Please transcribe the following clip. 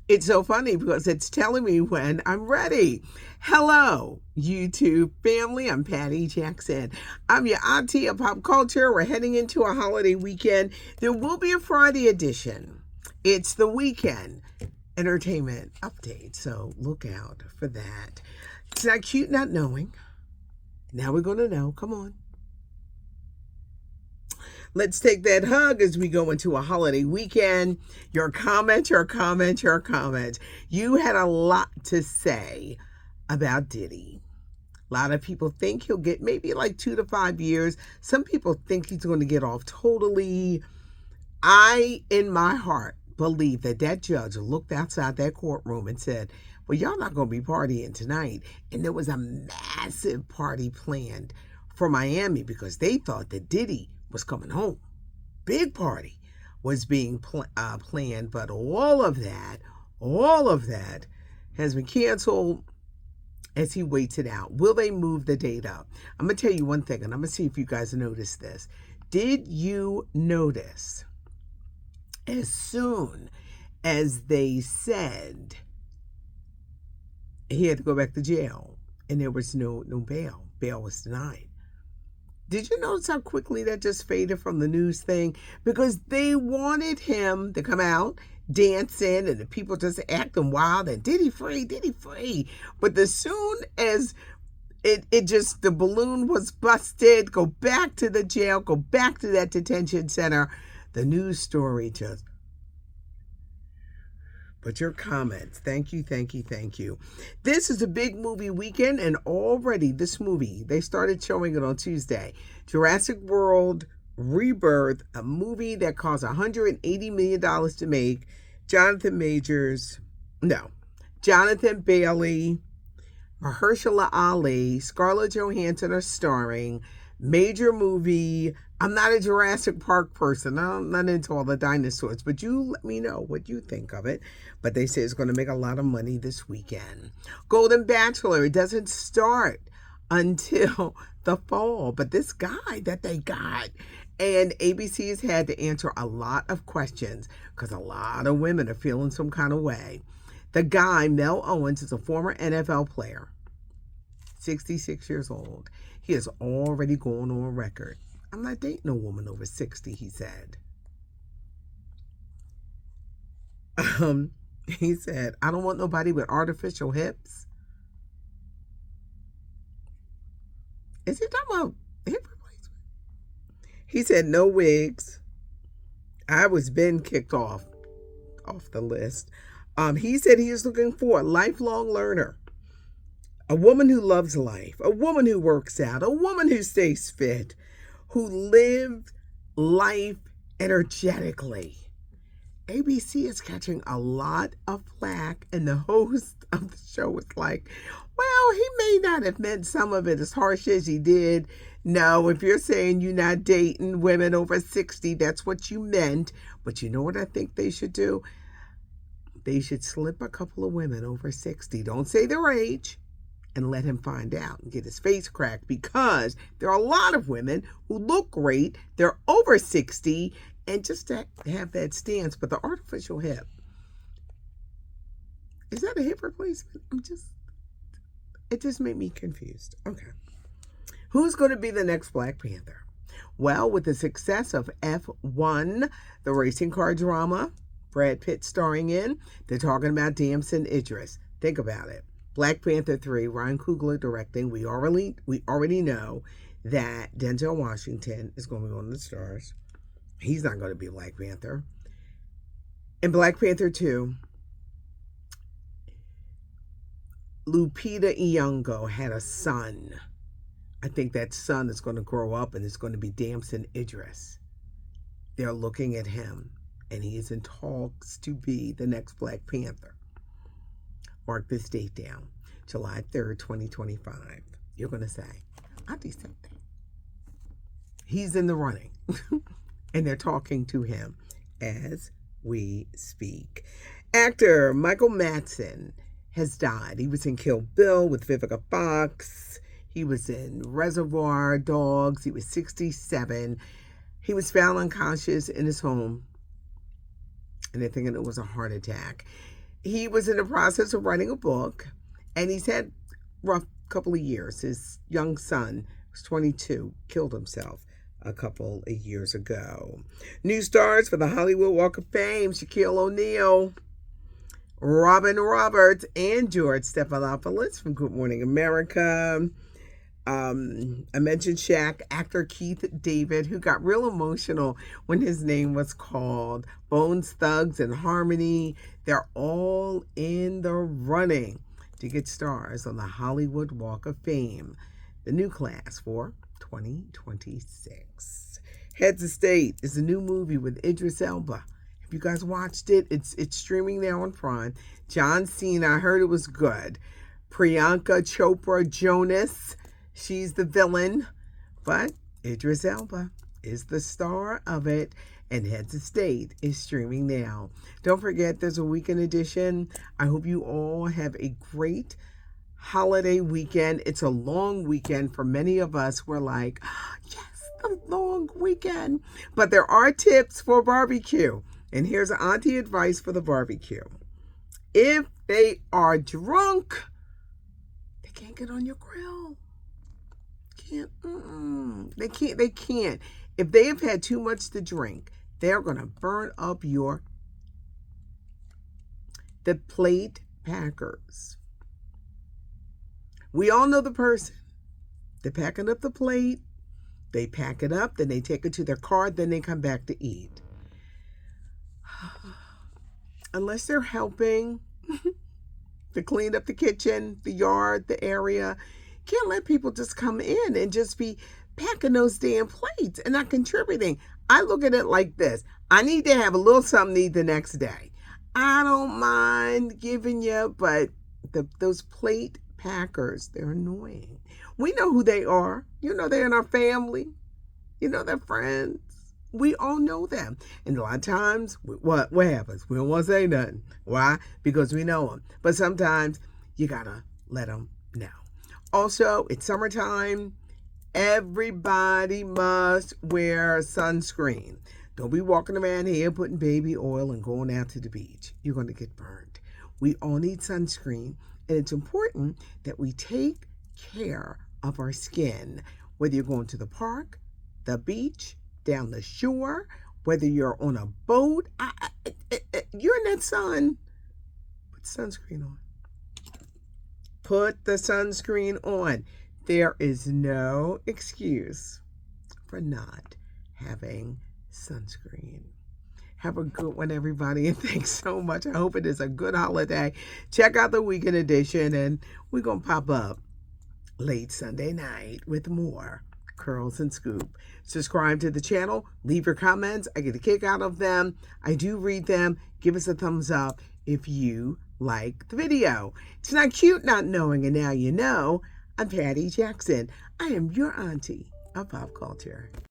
It's so funny because it's telling me when I'm ready. Hello, YouTube family. I'm Patty Jackson. I'm your auntie of pop culture. We're heading into a holiday weekend. There will be a Friday edition. It's the weekend entertainment update, so look out for that. It's not cute not knowing. Now we're going to know. Come on. Let's take that hug as we go into a holiday weekend. Your comment, your comment, your comment. You had a lot to say about Diddy. A lot of people think he'll get maybe like 2 to 5 years. Some people think he's going to get off totally. I, in my heart, believe that that judge looked outside that courtroom and said, well, y'all not going to be partying tonight. And there was a massive party planned for Miami because they thought that Diddy was coming home. Big party was being planned, but all of that has been canceled as he waits it out. Will they move the date up? I'm going to tell you one thing, and I'm going to see if you guys noticed this. Did you notice as soon as they said he had to go back to jail and there was no bail was denied? Did you notice how quickly that just faded from the news thing? Because they wanted him to come out, dancing, and the people just acting wild and Diddy free, Diddy free. But as soon as the balloon was busted, go back to the jail, go back to that detention center, the news story just. But your comments, thank you. This is a big movie weekend, and already this movie, they started showing it on Tuesday. Jurassic World Rebirth, a movie that cost $180 million to make. Jonathan Bailey, Mahershala Ali, Scarlett Johansson are starring. Major movie. I'm not a Jurassic Park person. I'm not into all the dinosaurs, but you let me know what you think of it. But they say it's going to make a lot of money this weekend. Golden Bachelor, it doesn't start until the fall, but this guy that they got, and ABC has had to answer a lot of questions because a lot of women are feeling some kind of way. The guy, Mel Owens, is a former NFL player, 66 years old. He has already gone on record. I'm not dating a woman over 60, he said. He said, I don't want nobody with artificial hips. Is he talking about hip replacement? He said, no wigs. I was been kicked off the list. He said he is looking for a lifelong learner. A woman who loves life, a woman who works out, a woman who stays fit, who lives life energetically. ABC is catching a lot of flack, and the host of the show was like, well, he may not have meant some of it as harsh as he did. No, if you're saying you're not dating women over 60, that's what you meant. But you know what I think they should do? They should slip a couple of women over 60. Don't say their age. And let him find out and get his face cracked, because there are a lot of women who look great. They're over 60 and just to have that stance. But the artificial hip, is that a hip replacement? It just made me confused. Okay. Who's going to be the next Black Panther? Well, with the success of F1, the racing car drama, Brad Pitt starring in, they're talking about Damson Idris. Think about it. Black Panther 3, Ryan Coogler directing. We already know that Denzel Washington is going to be one of the stars. He's not going to be Black Panther. In Black Panther 2, Lupita Nyong'o had a son. I think that son is going to grow up and it's going to be Damson Idris. They're looking at him, and he is in talks to be the next Black Panther. Mark this date down, July 3rd, 2025. You're going to say, Auntie said that. He's in the running, and they're talking to him as we speak. Actor Michael Madsen has died. He was in Kill Bill with Vivica Fox. He was in Reservoir Dogs. He was 67. He was found unconscious in his home, and they're thinking it was a heart attack. he was in the process of writing a book, and he's had rough couple of years. His young son was 22, killed himself a couple of years ago. New stars for the Hollywood Walk of Fame: Shaquille O'Neal, Robin Roberts, and George Stephanopoulos from Good Morning America. I mentioned Shaq, actor Keith David, who got real emotional when his name was called. Bones Thugs and Harmony, they're all in the running to get stars on the Hollywood Walk of Fame, the new class for 2026. Heads of State is a new movie with Idris Elba. If you guys watched it, it's streaming now on Prime. John Cena, I heard it was good. Priyanka Chopra Jonas, she's the villain, but Idris Elba is the star of it, and Heads of State is streaming now. Don't forget, there's a weekend edition. I hope you all have a great holiday weekend. It's a long weekend for many of us. We're like, oh, yes, the long weekend. But there are tips for barbecue. And here's auntie advice for the barbecue. If they are drunk, they can't get on your grill. They can't. If they have had too much to drink, they're going to burn up the plate packers. We all know the person. They're packing up the plate. They pack it up, then they take it to their car, then they come back to eat. Unless they're helping to clean up the kitchen, the yard, the area, can't let people just come in and just be packing those damn plates and not contributing. I look at it like this. I need to have a little something to eat the next day. I don't mind giving you, but those plate packers, they're annoying. We know who they are. You know, they're in our family. You know, they're friends. We all know them. And a lot of times, what happens? We don't want to say nothing. Why? Because we know them. But sometimes you got to let them know. Also, it's summertime. Everybody must wear sunscreen. Don't be walking around here putting baby oil and going out to the beach. You're going to get burned. We all need sunscreen. And it's important that we take care of our skin. Whether you're going to the park, the beach, down the shore, whether you're on a boat, you're in that sun, put sunscreen on. Put the sunscreen on. There is no excuse for not having sunscreen. Have a good one, everybody, and thanks so much. I hope it is a good holiday. Check out the weekend edition, and we're going to pop up late Sunday night with more Curls and Scoop. Subscribe to the channel. Leave your comments. I get a kick out of them. I do read them. Give us a thumbs up if you like the video. It's not cute not knowing, and now you know. I'm Patty Jackson. I am your auntie of pop culture.